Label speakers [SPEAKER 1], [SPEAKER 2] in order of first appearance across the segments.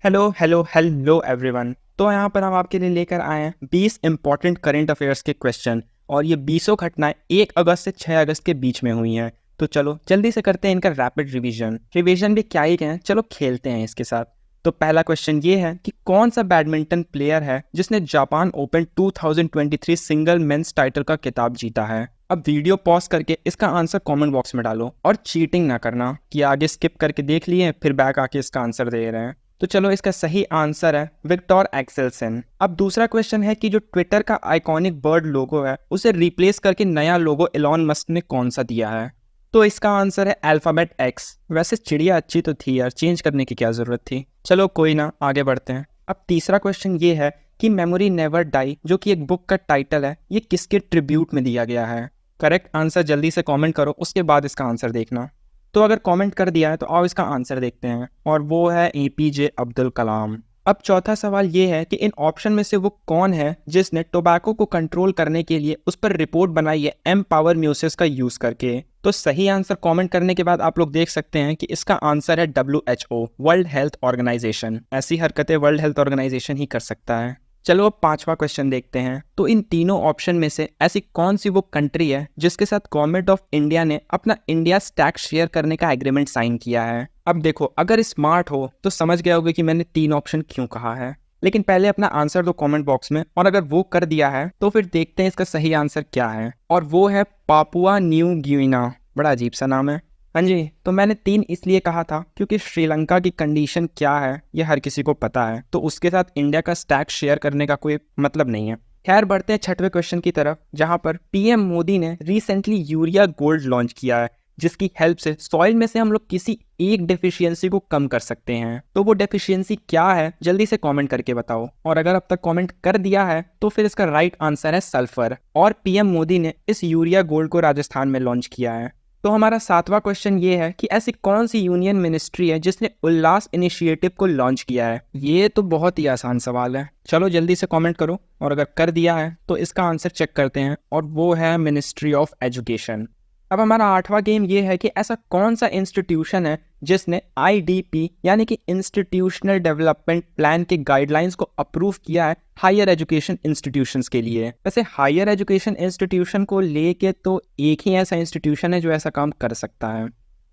[SPEAKER 1] Hello hello hello everyone. तो यहाँ पर हम आपके लिए लेकर आए हैं 20 इंपॉर्टेंट करंट अफेयर्स के क्वेश्चन और ये 20 घटनाएं 1 अगस्त से 6 अगस्त के बीच में हुई हैं। तो चलो जल्दी से करते हैं इनका रैपिड रिवीजन भी क्या ही कहें, चलो खेलते हैं इसके साथ। तो पहला क्वेश्चन ये है कि कौन सा बैडमिंटन प्लेयर है जिसने Japan Open 2023 single men's title का खिताब जीता है। अब वीडियो पॉज करके इसका आंसर कमेंट बॉक्स में डालो और चीटिंग ना करना कि आगे स्किप करके देख लिए फिर बैक आके इसका आंसर दे रहे हैं। तो चलो इसका सही आंसर है विक्टर एक्सेल्सन। अब दूसरा क्वेश्चन है कि जो ट्विटर का आइकॉनिक बर्ड लोगो है उसे रिप्लेस करके नया लोगो एलॉन मस्क ने कौन सा दिया है। तो इसका आंसर है अल्फाबेट एक्स। वैसे चिड़िया अच्छी तो थी यार, चेंज करने की क्या जरूरत थी। चलो कोई ना, आगे बढ़ते हैं। अब तीसरा क्वेश्चन ये है कि मेमोरी नेवर डाई जो कि एक बुक का टाइटल है, ये किसके ट्रिब्यूट में दिया गया है। करेक्ट आंसर जल्दी से कमेंट करो, उसके बाद इसका आंसर देखना। तो अगर कमेंट कर दिया है तो आओ इसका आंसर देखते हैं और वो है एपीजे अब्दुल कलाम। अब चौथा सवाल ये है कि इन ऑप्शन में से वो कौन है जिसने टोबैको को कंट्रोल करने के लिए उस पर रिपोर्ट बनाई है एम्पावर म्यूसिस का यूज करके। तो सही आंसर कमेंट करने के बाद आप लोग देख सकते हैं कि इसका आंसर है WHO, वर्ल्ड हेल्थ ऑर्गेनाइजेशन। ऐसी हरकतें वर्ल्ड हेल्थ ऑर्गेनाइजेशन ही कर सकता है। चलो अब पांचवा क्वेश्चन देखते हैं। तो इन तीनों ऑप्शन में से ऐसी कौन सी वो कंट्री है जिसके साथ गवर्नमेंट ऑफ इंडिया ने अपना इंडिया टैक्स शेयर करने का एग्रीमेंट साइन किया है। अब देखो, अगर स्मार्ट हो तो समझ गया होगा कि मैंने 3 ऑप्शन क्यों कहा है, लेकिन पहले अपना आंसर दो कमेंट बॉक्स में और अगर वो कर दिया है तो फिर देखते हैं इसका सही आंसर क्या है और वो है पापुआ न्यू गिनीना। बड़ा अजीब सा नाम है। हाँ जी, तो मैंने 3 इसलिए कहा था क्योंकि श्रीलंका की कंडीशन क्या है ये हर किसी को पता है, तो उसके साथ इंडिया का टैक्स शेयर करने का कोई मतलब नहीं है। खैर बढ़ते हैं छठवें क्वेश्चन की तरफ, जहां पर पीएम मोदी ने रिसेंटली यूरिया गोल्ड लॉन्च किया है जिसकी हेल्प से सॉइल में से हम लोग किसी एक डेफिशिएंसी को कम कर सकते हैं। तो वो डेफिशिएंसी क्या है जल्दी से कमेंट करके बताओ और अगर अब तक कमेंट कर दिया है तो फिर इसका राइट आंसर है सल्फर और पीएम मोदी ने इस यूरिया गोल्ड को राजस्थान में लॉन्च किया है। तो हमारा 7वां क्वेश्चन ये है कि ऐसी कौन सी यूनियन मिनिस्ट्री है जिसने उल्लास इनिशिएटिव को लॉन्च किया है। ये तो बहुत ही आसान सवाल है, चलो जल्दी से कमेंट करो और अगर कर दिया है तो इसका आंसर चेक करते हैं और वो है मिनिस्ट्री ऑफ एजुकेशन। अब हमारा 8वां गेम ये है कि ऐसा कौन सा इंस्टीट्यूशन है जिसने IDP यानी कि इंस्टीट्यूशनल डेवलपमेंट प्लान के गाइडलाइंस को अप्रूव किया है हायर एजुकेशन इंस्टीट्यूशंस के लिए। वैसे हायर एजुकेशन इंस्टीट्यूशन को लेके तो एक ही ऐसा इंस्टीट्यूशन है जो ऐसा काम कर सकता है।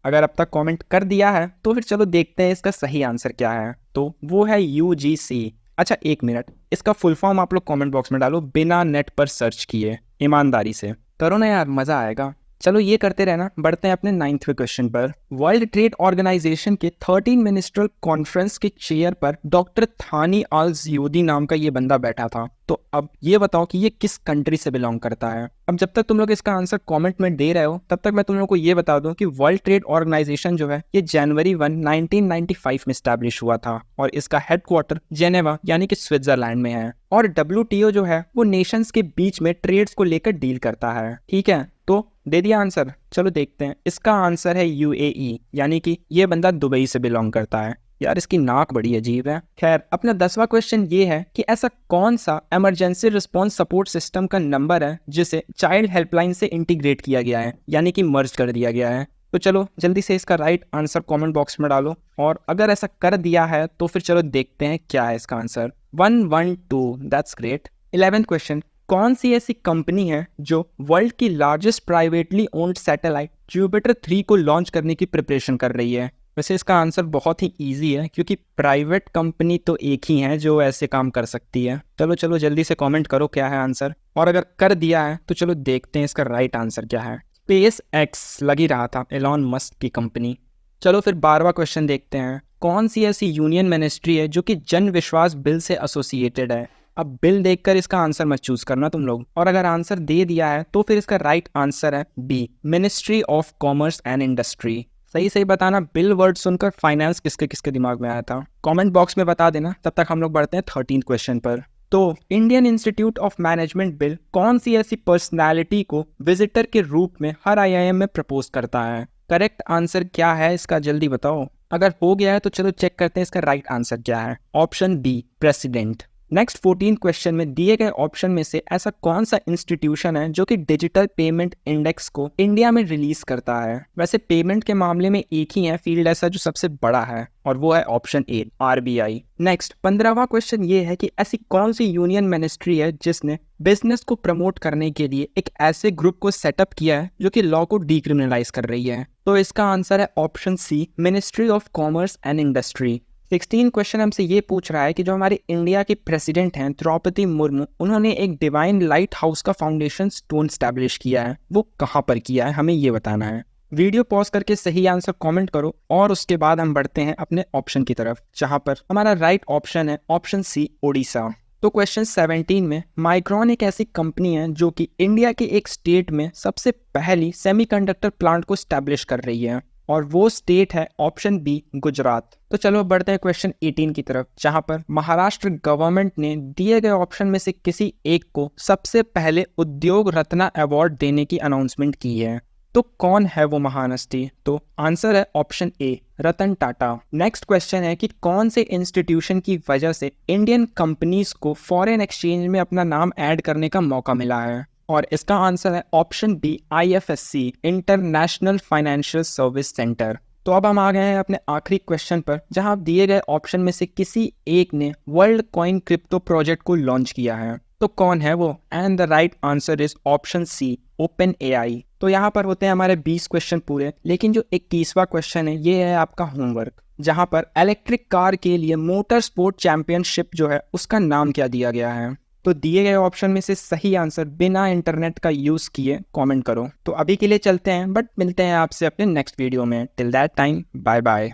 [SPEAKER 1] अगर अब तक कमेंट कर दिया है तो फिर चलो देखते हैं इसका सही आंसर क्या है। तो वो है UGC। अच्छा एक मिनट, इसका फुल फॉर्म आप लोग कमेंट बॉक्स में डालो बिना नेट पर सर्च किए, ईमानदारी से करो ना यार, मजा आएगा। चलो ये करते रहना, बढ़ते हैं अपने 9वें क्वेश्चन पर। वर्ल्ड ट्रेड ऑर्गेनाइजेशन के 13 मिनिस्ट्रल कॉन्फ्रेंस के चेयर पर डॉक्टर थानी अल ज़ियोदी नाम का ये बंदा बैठा था। तो अब ये बताओ कि ये किस कंट्री से बिलोंग करता है। अब जब तक तुम लोग इसका आंसर कमेंट में दे रहे हो तब तक मैं तुम लोग को ये बता दूं कि वर्ल्ड ट्रेड ऑर्गेनाइजेशन जो है ये जनवरी 1, 1995 में स्टैब्लिश हुआ था और इसका हेडक्वार्टर जेनेवा यानी कि स्विट्जरलैंड में है। और WTO जो है वो नेशंस के बीच में ट्रेड्स को लेकर डील करता है। ठीक है, तो दे दिया आंसर। चलो देखते हैं, इसका आंसर है UAE यानी कि ये बंदा दुबई से बिलोंग करता है। यार इसकी नाक बड़ी अजीब है। खैर अपना 10वां क्वेश्चन ये है कि ऐसा कौन सा इमरजेंसी रिस्पांस सपोर्ट सिस्टम का नंबर है जिसे चाइल्ड हेल्पलाइन से इंटीग्रेट किया गया है यानी कि मर्ज कर दिया गया है। तो चलो जल्दी से इसका राइट आंसर कमेंट बॉक्स में डालो और अगर ऐसा कर दिया है तो फिर चलो देखते हैं क्या है इसका answer. 112, that's great. 11th question, कौन सी ऐसी कंपनी है जो वर्ल्ड की largest privately owned satellite Jupiter 3 को लॉन्च करने की प्रिपरेशन कर रही है। वैसे इसका आंसर बहुत ही इजी है क्योंकि प्राइवेट कंपनी तो एक ही है जो ऐसे काम कर सकती है। चलो जल्दी से कमेंट करो क्या है आंसर और अगर कर दिया है तो चलो देखते हैं इसका राइट आंसर क्या है। SpaceX लग ही रहा था, एलॉन मस्क की कंपनी। चलो फिर 12वां क्वेश्चन देखते हैं, कौन सी ऐसी यूनियन मिनिस्ट्री है जो कि जन विश्वास बिल से एसोसिएटेड है। अब बिल देखकर इसका आंसर मत चूज करना तुम लोग और अगर आंसर दे दिया है तो फिर इसका राइट आंसर है B, ministry of commerce and industry. सही बताना, बिल वर्ड सुनकर फाइनेंस किसके किसके दिमाग में आया था कमेंट बॉक्स में बता देना। तब तक हम लोग बढ़ते हैं 13th क्वेश्चन पर। तो Indian institute of management bill कौन सी ऐसी पर्सनैलिटी को विजिटर के रूप में हर IIM में प्रपोज करता है। करेक्ट आंसर क्या है इसका जल्दी बताओ। अगर हो गया है तो चलो चेक करते हैं इसका राइट आंसर क्या है। Option B, president. Next 14 question में दिए गए ऑप्शन में से ऐसा कौन सा इंस्टीट्यूशन है जो कि डिजिटल पेमेंट इंडेक्स को इंडिया में रिलीज करता है। वैसे पेमेंट के मामले में एक ही है फील्ड ऐसा जो सबसे बड़ा है, और वो है ऑप्शन ए, आरबीआई। नेक्स्ट 15वां क्वेश्चन ये है कि ऐसी कौन सी यूनियन मिनिस्ट्री है जिसने बिजनेस को प्रमोट करने के लिए एक ऐसे ग्रुप को सेटअप किया है जो कि लॉ को डीक्रिमिनलाइज कर रही है। तो इसका आंसर है option C, ministry of commerce and industry. 16 question हमसे ये पूछ रहा है कि जो हमारे इंडिया के प्रेसिडेंट हैं द्रौपदी मुर्मू, उन्होंने एक डिवाइन लाइट हाउस का फाउंडेशन स्टोन स्टैब्लिश किया है, वो कहाँ पर किया है हमें ये बताना है। वीडियो पॉज करके सही आंसर कमेंट करो और उसके बाद हम बढ़ते हैं अपने ऑप्शन की तरफ, जहां पर हमारा राइट ऑप्शन है ऑप्शन सी, ओडिशा। तो क्वेश्चन 17 में माइक्रॉन एक ऐसी कंपनी है जो कि इंडिया के एक स्टेट में सबसे पहली सेमीकंडक्टर प्लांट को स्टैब्लिश कर रही है, और वो स्टेट है ऑप्शन बी, गुजरात। तो चलो बढ़ते हैं क्वेश्चन 18 की तरफ, जहां पर महाराष्ट्र गवर्नमेंट ने दिए गए ऑप्शन में से किसी एक को सबसे पहले उद्योग रत्न अवार्ड देने की अनाउंसमेंट की है। तो कौन है वो महान हस्ती? तो आंसर है ऑप्शन ए, रतन टाटा। नेक्स्ट क्वेश्चन है कि कौन से इंस्टीट्यूशन की वजह से इंडियन कंपनीज को फॉरेन एक्सचेंज में अपना नाम ऐड करने का मौका मिला है, और इसका आंसर है option B, IFSC, international financial service centre. तो अब हम आ गए हैं अपने आखिरी क्वेश्चन पर, जहां दिए गए ऑप्शन में से किसी एक ने वर्ल्ड कॉइन क्रिप्टो प्रोजेक्ट को लॉन्च किया है। तो कौन है वो? And the right answer is option C, OpenAI. तो यहाँ पर होते हैं हमारे 20 क्वेश्चन पूरे, लेकिन जो 21वां क्वेश्चन है ये है आपका होमवर्क, जहाँ पर इलेक्ट्रिक कार के लिए मोटर स्पोर्ट चैंपियनशिप जो है उसका नाम क्या दिया गया है। तो दिए गए ऑप्शन में से सही आंसर बिना इंटरनेट का यूज किए कमेंट करो। तो अभी के लिए चलते हैं, बट मिलते हैं आपसे अपने नेक्स्ट वीडियो में। Till that time, bye bye.